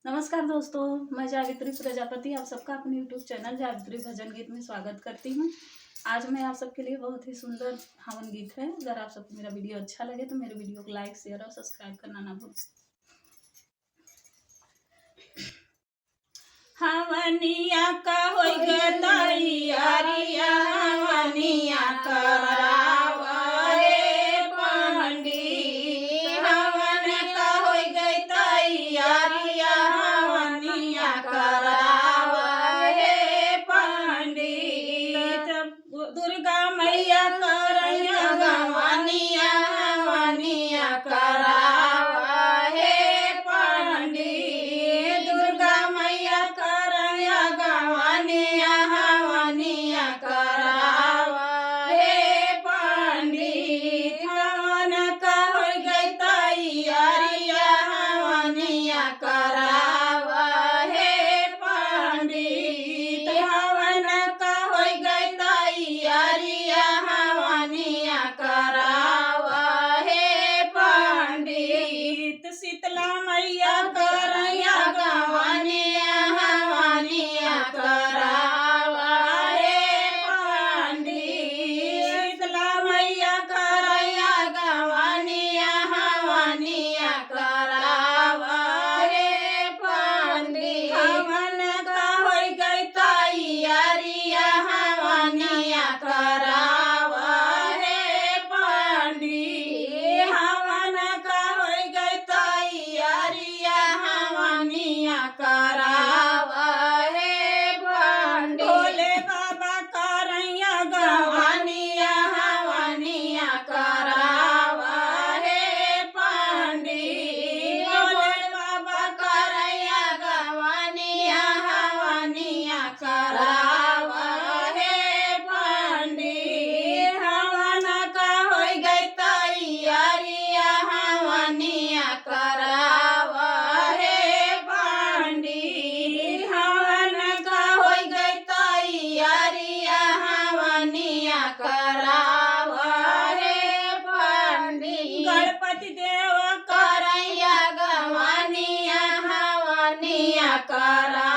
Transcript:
नमस्कार दोस्तों, मैं जावित्री प्रजापति आप सबका अपने यूट्यूब चैनल जावित्री भजन गीत में स्वागत करती हूँ। आज मैं आप सबके लिए बहुत ही सुंदर हवन गीत है। अगर आप सबको मेरा वीडियो अच्छा लगे तो मेरे वीडियो को लाइक, शेयर और सब्सक्राइब करना ना भूलें। हवनिया का होई गतैयारिया, हवनिया करावा हे पंडित। हवन का होई गतैयारिया, हवनिया करावा हे पंडित। दुर्गा मैया करैया गवानिया, हवनिया करावा हे पंडित। दुर्गा मैया करैया गवानिया, हवनिया करावा हे पंडित। हवन का होई गई तैयारिया, हवनिया करावा हे पंडित। हवन का होई गई तैयारिया, हवनिया करावा हे पंडित। शीतला मैया करैया गवानिया, हवनिया करावा हे पंडित। शीतला मैया करैया गवानिया, हवनिया करावा हे पंडित। हवन का होई गई तैयारिया, हवनिया करावा हे पंडित। हवन का होई गई तैयारिया, हवनिया करावा हे पंडित। भोले बाबा करैया गवानिया, हवनिया करावा हे पंडित। भोले बाबा करैया गवानिया, हवनिया करावा हे पंडित। हवन का होई गई तैयारिया, हवनिया करावा हे पंडित। हवन का होई गई तैयारिया, हवनिया करावा हे पंडित। गणपति देव करैया गवानिया, हवनिया करा